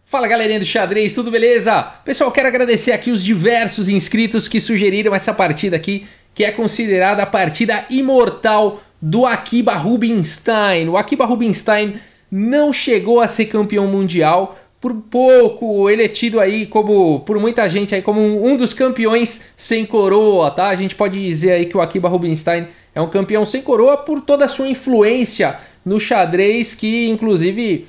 Fala galerinha do xadrez, tudo beleza? Pessoal, quero agradecer aqui os diversos inscritos que sugeriram essa partida aqui, que é considerada a partida imortal do Akiba Rubinstein. O Akiba Rubinstein não chegou a ser campeão mundial, por pouco ele é tido aí como, por muita gente aí, como um dos campeões sem coroa, tá? A gente pode dizer aí que o Akiba Rubinstein é um campeão sem coroa por toda a sua influência no xadrez, que inclusive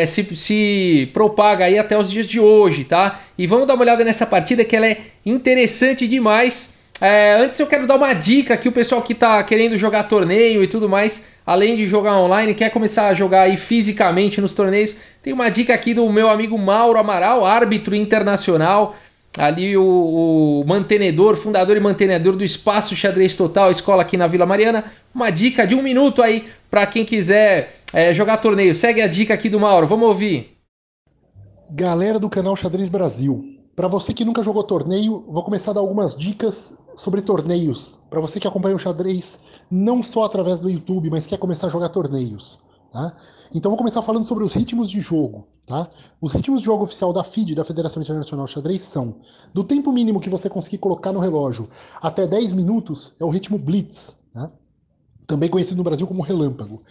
se propaga aí até os dias de hoje, tá? E vamos dar uma olhada nessa partida que ela é interessante demais. Antes eu quero dar uma dica que o pessoal que tá querendo jogar torneio e tudo mais, além de jogar online, quer começar a jogar aí fisicamente nos torneios, tem uma dica aqui do meu amigo Mauro Amaral, árbitro internacional, ali o mantenedor, fundador e mantenedor do Espaço Xadrez Total, escola aqui na Vila Mariana. Uma dica de 1 minuto aí para quem quiser jogar torneio. Segue a dica aqui do Mauro, vamos ouvir. Galera do canal Xadrez Brasil, para você que nunca jogou torneio, vou começar a dar algumas dicas sobre torneios. Para você que acompanha o xadrez não só através do YouTube, mas quer começar a jogar torneios. Tá? Então vou começar falando sobre os ritmos de jogo. Tá? Os ritmos de jogo oficial da FIDE, da Federação Internacional de Xadrez, são: do tempo mínimo que você conseguir colocar no relógio até 10 minutos, é o ritmo Blitz, tá? Também conhecido no Brasil como relâmpago.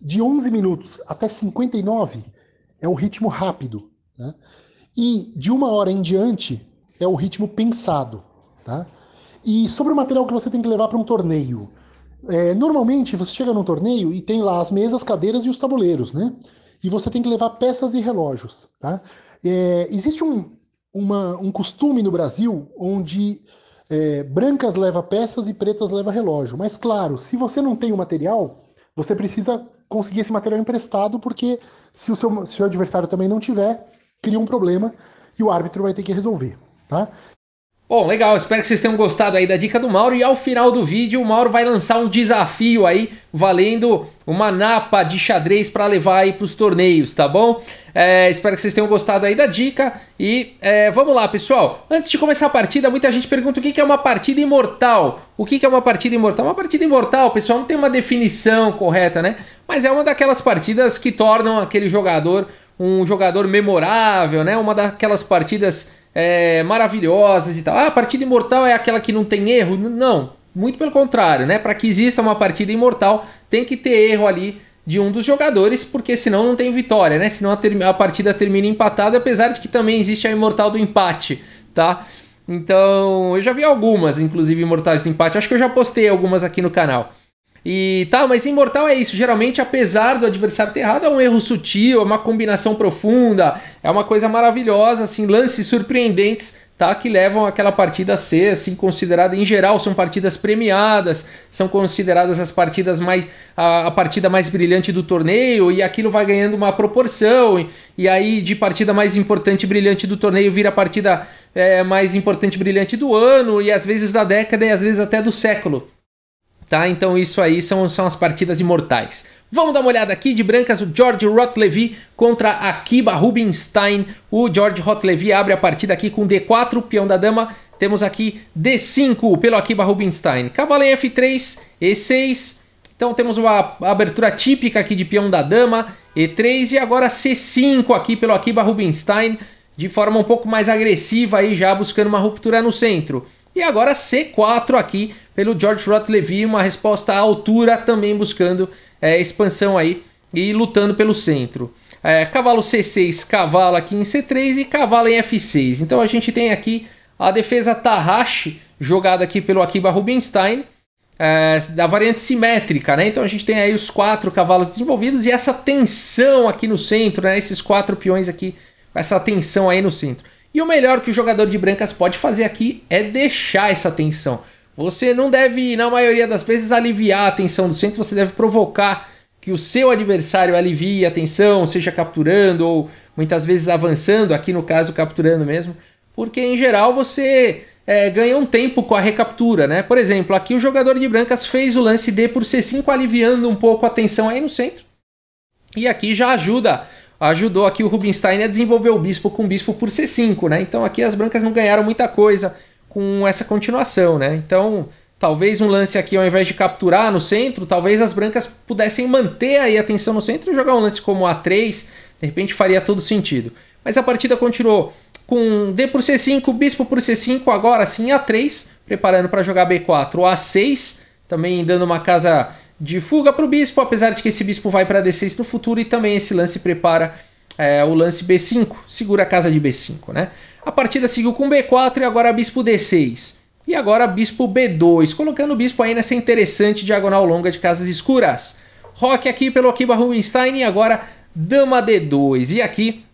De 11 minutos até 59 é o ritmo rápido. Tá? E de 1 hora em diante é o ritmo pensado. Tá? E sobre o material que você tem que levar para um torneio. Normalmente você chega num torneio e tem lá as mesas, cadeiras e os tabuleiros, né? E você tem que levar peças e relógios. Tá? Existe um costume no Brasil onde brancas leva peças e pretas leva relógio. Mas claro, se você não tem o material, você precisa conseguir esse material emprestado, porque se o seu adversário também não tiver, cria um problema e o árbitro vai ter que resolver. Tá? Bom, legal, espero que vocês tenham gostado aí da dica do Mauro, e ao final do vídeo o Mauro vai lançar um desafio aí, valendo uma napa de xadrez para levar aí para os torneios, tá bom? Espero que vocês tenham gostado aí da dica e vamos lá, pessoal. Antes de começar a partida, muita gente pergunta o que é uma partida imortal. O que é uma partida imortal? Uma partida imortal, pessoal, não tem uma definição correta, né? Mas é uma daquelas partidas que tornam aquele jogador um jogador memorável, né? Uma daquelas partidas maravilhosas e tal. A partida imortal é aquela que não tem erro? Não, muito pelo contrário, né? Para que exista uma partida imortal, tem que ter erro ali de um dos jogadores, porque senão não tem vitória, né? Senão a partida termina empatada, apesar de que também existe a imortal do empate, tá? Então, eu já vi algumas, inclusive, imortais do empate. Acho que eu já postei algumas aqui no canal. E tá, mas imortal é isso, geralmente apesar do adversário ter errado, é um erro sutil, é uma combinação profunda, é uma coisa maravilhosa, assim, lances surpreendentes, tá, que levam aquela partida a ser, assim, considerada, em geral, são partidas premiadas, são consideradas as partidas mais, a partida mais brilhante do torneio, e aquilo vai ganhando uma proporção, e aí de partida mais importante e brilhante do torneio vira a partida mais importante e brilhante do ano, e às vezes da década, e às vezes até do século. Tá? Então isso aí são as partidas imortais. Vamos dar uma olhada aqui de brancas, o George Rotlevy contra Akiba Rubinstein. O George Rotlevy abre a partida aqui com D4, peão da dama. Temos aqui D5 pelo Akiba Rubinstein. Cavalo em F3, E6. Então temos uma abertura típica aqui de peão da dama, E3 e agora C5 aqui pelo Akiba Rubinstein, de forma um pouco mais agressiva aí, já buscando uma ruptura no centro. E agora C4 aqui pelo George Rotlevy, uma resposta à altura, também buscando expansão aí e lutando pelo centro. Cavalo C6, cavalo aqui em C3 e cavalo em F6. Então a gente tem aqui a defesa Tarrashi, jogada aqui pelo Akiba Rubinstein, da variante simétrica, né? Então a gente tem aí os 4 cavalos desenvolvidos e essa tensão aqui no centro, né? Esses 4 peões aqui, essa tensão aí no centro. E o melhor que o jogador de brancas pode fazer aqui é deixar essa tensão. Você não deve, na maioria das vezes, aliviar a tensão do centro, você deve provocar que o seu adversário alivie a tensão, seja capturando ou muitas vezes avançando, aqui no caso capturando mesmo, porque em geral você ganha um tempo com a recaptura, né? Por exemplo, aqui o jogador de brancas fez o lance D por C5, aliviando um pouco a tensão aí no centro, e aqui já ajudou aqui o Rubinstein a desenvolver o bispo com bispo por C5, né? Então aqui as brancas não ganharam muita coisa com essa continuação, né? Então talvez um lance aqui, ao invés de capturar no centro, talvez as brancas pudessem manter aí a tensão no centro e jogar um lance como A3, de repente faria todo sentido. mas a partida continuou com D por C5, bispo por C5, agora sim A3, preparando para jogar B4, A6, também dando uma casa de fuga para o bispo, apesar de que esse bispo vai para D6 no futuro, e também esse lance prepara o lance B5, segura a casa de B5, né? A partida seguiu com B4 e agora bispo D6. E agora bispo B2, colocando o bispo aí nessa interessante diagonal longa de casas escuras. Roque aqui pelo Akiba Rubinstein e agora dama D2. E aqui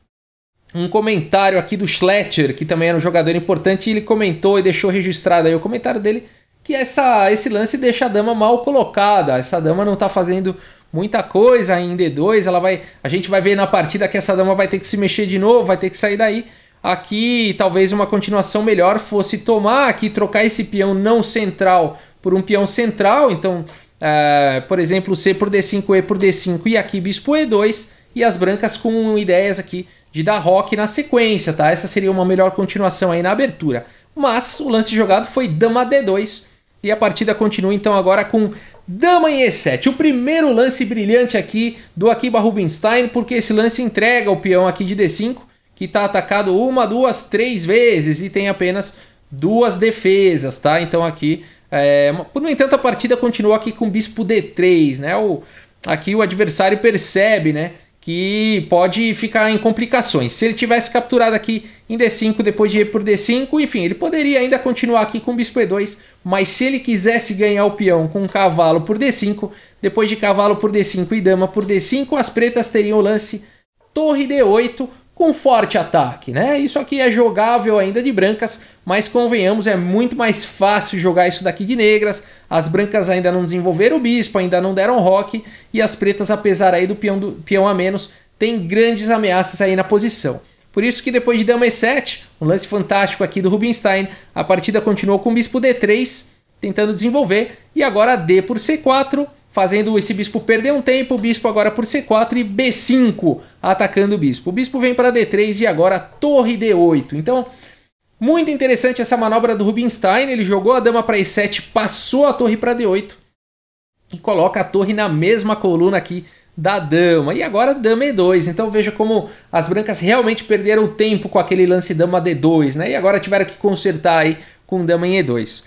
um comentário aqui do Schletcher, que também era um jogador importante, e ele comentou e deixou registrado aí o comentário dele, que esse lance deixa a dama mal colocada. Essa dama não está fazendo muita coisa em D2, a gente vai ver na partida que essa dama vai ter que se mexer de novo, vai ter que sair daí. Aqui talvez uma continuação melhor fosse tomar aqui, trocar esse peão não central por um peão central. Então, por exemplo, C por D5, E por D5 e aqui bispo E2. E as brancas com ideias aqui de dar roque na sequência, tá? Essa seria uma melhor continuação aí na abertura. Mas o lance jogado foi dama D2 e a partida continua então agora com dama em E7. O primeiro lance brilhante aqui do Akiba Rubinstein, porque esse lance entrega o peão aqui de D5, que está atacado 1, 2, 3 vezes e tem apenas 2 defesas, tá? Então aqui, no entanto, a partida continua aqui com bispo D3, né? Aqui o adversário percebe, né, que pode ficar em complicações. Se ele tivesse capturado aqui em D5 depois de E por D5, enfim, ele poderia ainda continuar aqui com bispo E2, mas se ele quisesse ganhar o peão com cavalo por D5, depois de cavalo por D5 e dama por D5, as pretas teriam o lance torre D8, com forte ataque, né? Isso aqui é jogável ainda de brancas, mas convenhamos, é muito mais fácil jogar isso daqui de negras. As brancas ainda não desenvolveram o bispo, ainda não deram roque, e as pretas, apesar aí do peão a menos, tem grandes ameaças aí na posição. Por isso que depois de dama E7, um lance fantástico aqui do Rubinstein, a partida continuou com bispo D3, tentando desenvolver, e agora D por C4, fazendo esse bispo perder um tempo, o bispo agora por C4 e B5 atacando o bispo. O bispo vem para D3 e agora torre D8. Então, muito interessante essa manobra do Rubinstein. Ele jogou a dama para E7, passou a torre para D8 e coloca a torre na mesma coluna aqui da dama. E agora dama E2. Então veja como as brancas realmente perderam tempo com aquele lance dama D2, né? E agora tiveram que consertar aí com dama em E2.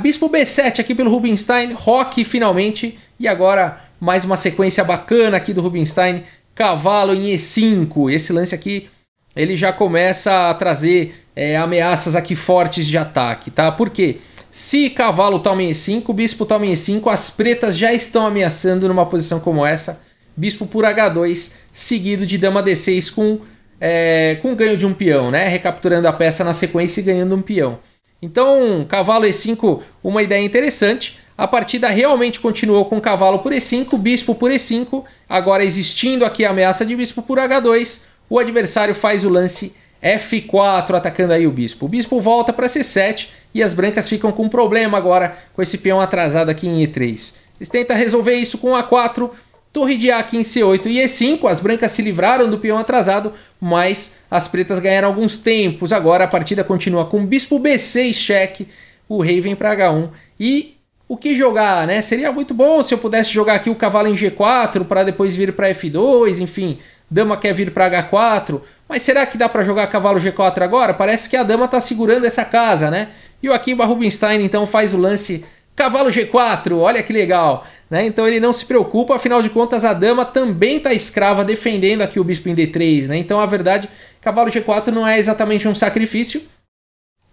Bispo B7 aqui pelo Rubinstein, roque finalmente, e agora mais uma sequência bacana aqui do Rubinstein, cavalo em E5. Esse lance aqui, ele já começa a trazer ameaças aqui fortes de ataque, tá? Por quê? Se cavalo toma em E5, bispo toma em E5, as pretas já estão ameaçando numa posição como essa, bispo por H2, seguido de dama D6 com ganho de um peão, né? Recapturando a peça na sequência e ganhando um peão. Então, cavalo E5, uma ideia interessante. A partida realmente continuou com cavalo por E5, bispo por E5. Agora existindo aqui a ameaça de bispo por H2, o adversário faz o lance F4, atacando aí o bispo. O bispo volta para C7 e as brancas ficam com um problema agora com esse peão atrasado aqui em E3. Eles tentam resolver isso com A4, torre de A aqui em C8 e E5. As brancas se livraram do peão atrasado, mas as pretas ganharam alguns tempos. Agora a partida continua com bispo B6 cheque, o rei vem para H1 e o que jogar, né? Seria muito bom se eu pudesse jogar aqui o cavalo em G4 para depois vir para F2, enfim, dama quer vir para H4, mas será que dá para jogar cavalo G4 agora? Parece que a dama está segurando essa casa, né? E o Akiba Rubinstein então faz o lance cavalo G4, olha que legal, né? Então ele não se preocupa, afinal de contas a dama também está escrava defendendo aqui o bispo em D3, né? Então a verdade, cavalo G4 não é exatamente um sacrifício,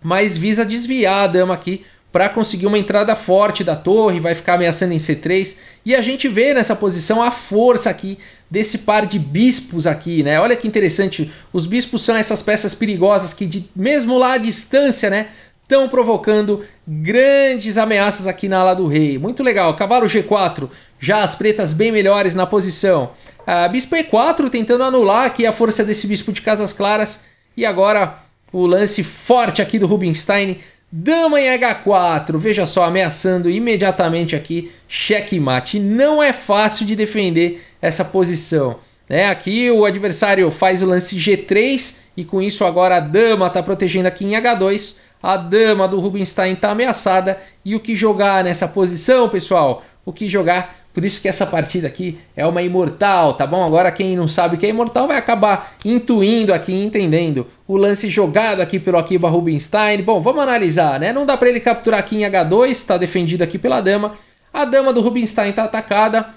mas visa desviar a dama aqui para conseguir uma entrada forte da torre, vai ficar ameaçando em C3, e a gente vê nessa posição a força aqui desse par de bispos aqui, né? Olha que interessante, os bispos são essas peças perigosas que mesmo lá à distância, né, estão provocando grandes ameaças aqui na ala do rei. Muito legal, cavalo G4, já as pretas bem melhores na posição. Bispo E4 tentando anular aqui a força desse bispo de casas claras, e agora o lance forte aqui do Rubinstein, dama em H4, veja só, ameaçando imediatamente aqui, checkmate. Não é fácil de defender essa posição, né? Aqui o adversário faz o lance G3 e com isso agora a dama está protegendo aqui em H2. A dama do Rubinstein está ameaçada e o que jogar nessa posição, pessoal? O que jogar? Por isso que essa partida aqui é uma imortal, tá bom? Agora quem não sabe o que é imortal vai acabar intuindo aqui, entendendo o lance jogado aqui pelo Akiba Rubinstein. Bom, vamos analisar, né? Não dá para ele capturar aqui em H2, está defendido aqui pela dama. A dama do Rubinstein está atacada.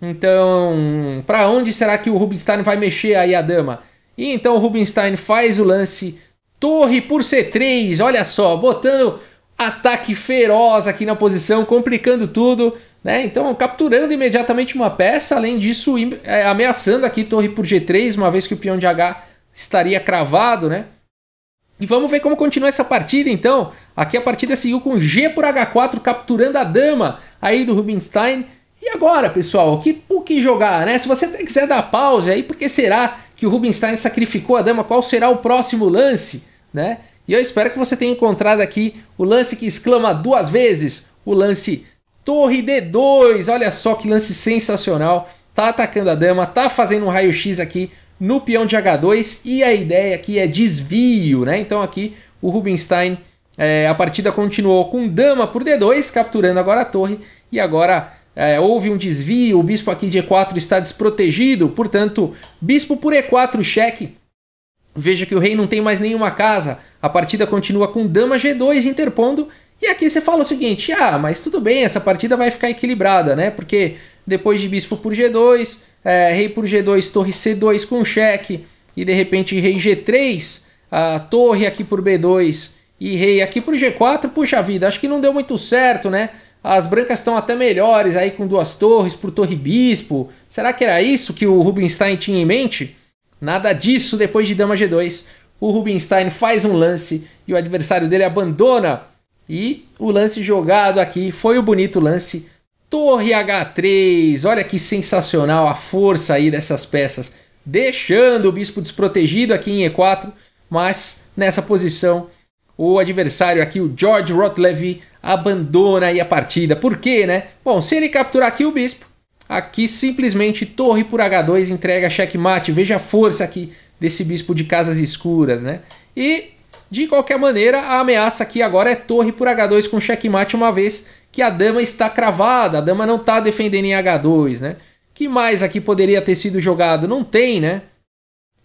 Então, para onde será que o Rubinstein vai mexer aí a dama? E então o Rubinstein faz o lance torre por C3, olha só, botando ataque feroz aqui na posição, complicando tudo, né? Então capturando imediatamente uma peça, além disso ameaçando aqui torre por G3, uma vez que o peão de H estaria cravado, né? E vamos ver como continua essa partida então. Aqui a partida seguiu com G por H4, capturando a dama aí do Rubinstein. E agora, pessoal, o que jogar, né? Se você quiser dar pausa aí, por que será que o Rubinstein sacrificou a dama? Qual será o próximo lance, né? E eu espero que você tenha encontrado aqui o lance que exclama duas vezes, o lance torre D2. Olha só que lance sensacional. Tá atacando a dama, tá fazendo um raio-x aqui no peão de H2 e a ideia aqui é desvio, né? Então aqui o Rubinstein, a partida continuou com dama por D2, capturando agora a torre e agora houve um desvio, o bispo aqui de E4 está desprotegido, portanto, bispo por E4 cheque. Veja que o rei não tem mais nenhuma casa, a partida continua com dama G2 interpondo, e aqui você fala o seguinte, mas tudo bem, essa partida vai ficar equilibrada, né? Porque depois de bispo por G2, rei por G2, torre C2 com cheque, e de repente rei G3, a torre aqui por B2 e rei aqui por G4, puxa vida, acho que não deu muito certo, né? As brancas estão até melhores aí com duas torres por torre bispo. Será que era isso que o Rubinstein tinha em mente? Nada disso. Depois de dama G2, o Rubinstein faz um lance e o adversário dele abandona. E o lance jogado aqui foi o bonito lance torre H3. Olha que sensacional a força aí dessas peças. Deixando o bispo desprotegido aqui em E4. Mas nessa posição o adversário aqui, o George Rotlevy, abandona aí a partida. Por quê, né? Bom, se ele capturar aqui o bispo, aqui simplesmente torre por H2 entrega checkmate. Veja a força aqui desse bispo de casas escuras, né? E, de qualquer maneira, a ameaça aqui agora é torre por H2 com checkmate, uma vez que a dama está cravada. A dama não está defendendo em H2, né? Que mais aqui poderia ter sido jogado? Não tem, né?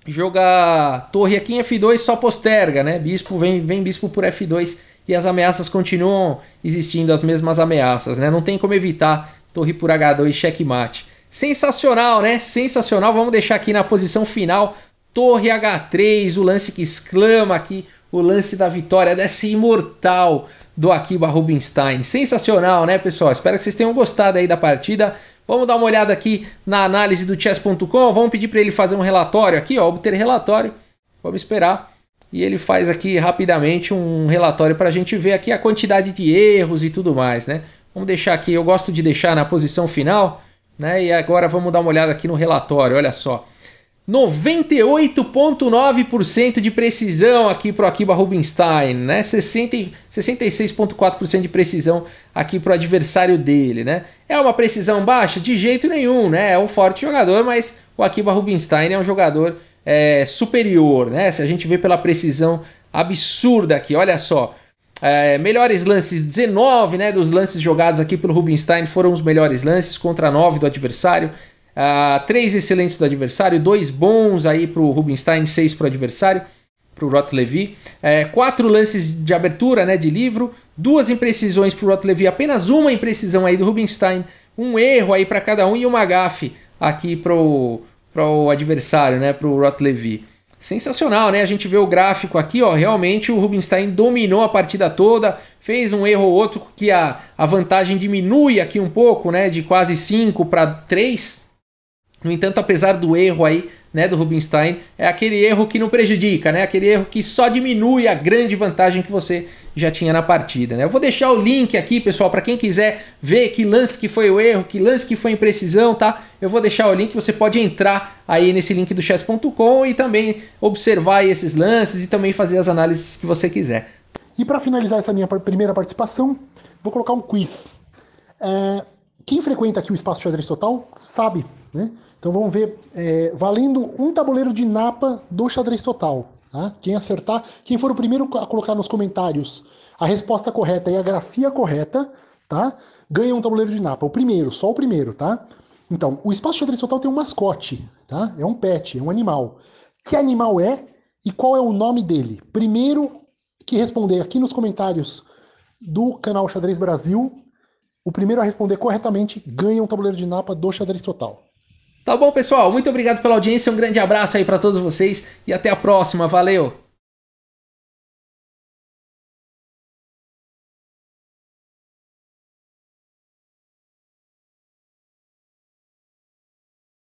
Jogar torre aqui em F2 só posterga, né? Bispo vem bispo por F2 e as ameaças continuam existindo, as mesmas ameaças, né? Não tem como evitar torre por H2 checkmate. Sensacional, né? Sensacional. Vamos deixar aqui na posição final torre H3, o lance que exclama aqui, o lance da vitória dessa imortal do Akiba Rubinstein. Sensacional, né, pessoal? Espero que vocês tenham gostado aí da partida. Vamos dar uma olhada aqui na análise do chess.com. Vamos pedir para ele fazer um relatório aqui, ó, obter relatório. Vamos esperar. E ele faz aqui rapidamente um relatório para a gente ver aqui a quantidade de erros e tudo mais, né? Vamos deixar aqui, eu gosto de deixar na posição final, né? E agora vamos dar uma olhada aqui no relatório, olha só. 98,9% de precisão aqui para o Akiba Rubinstein, né? 66,4% de precisão aqui para o adversário dele, né? É uma precisão baixa? De jeito nenhum, né? É um forte jogador, mas o Akiba Rubinstein é um jogador superior, né? Se a gente vê pela precisão absurda aqui, olha só. Melhores lances, 19, né, dos lances jogados aqui pelo Rubinstein foram os melhores lances contra 9 do adversário. 3 excelentes do adversário, 2 bons aí para o Rubinstein, 6 para o adversário, para o Rotlevy. 4 lances de abertura, né, de livro, 2 imprecisões para o Rotlevy, apenas uma imprecisão aí do Rubinstein, um erro aí para cada um e uma gafe aqui para o adversário, né, para o Rotlevy. Sensacional, né? A gente vê o gráfico aqui, ó, realmente o Rubinstein dominou a partida toda, fez um erro ou outro que a vantagem diminui aqui um pouco, né, de quase 5 para 3. No entanto, apesar do erro aí, né, do Rubinstein, é aquele erro que não prejudica, né? Aquele erro que só diminui a grande vantagem que você já tinha na partida, né? Eu vou deixar o link aqui, pessoal, para quem quiser ver que lance que foi o erro, que lance que foi a imprecisão, tá? Eu vou deixar o link, você pode entrar aí nesse link do chess.com e também observar esses lances e também fazer as análises que você quiser. E para finalizar essa minha primeira participação, vou colocar um quiz. Quem frequenta aqui o Espaço Xadrez Total sabe, né? Então vamos ver, valendo um tabuleiro de Napa do Xadrez Total. Tá? Quem acertar, quem for o primeiro a colocar nos comentários a resposta correta e a grafia correta, tá? Ganha um tabuleiro de napa. O primeiro, só o primeiro, tá? Então, o Espaço Xadrez Total tem um mascote, tá? É um pet, é um animal. Que animal é e qual é o nome dele? Primeiro que responder aqui nos comentários do canal Xadrez Brasil, o primeiro a responder corretamente ganha um tabuleiro de napa do Xadrez Total. Tá bom, pessoal? Muito obrigado pela audiência, um grande abraço aí para todos vocês e até a próxima. Valeu!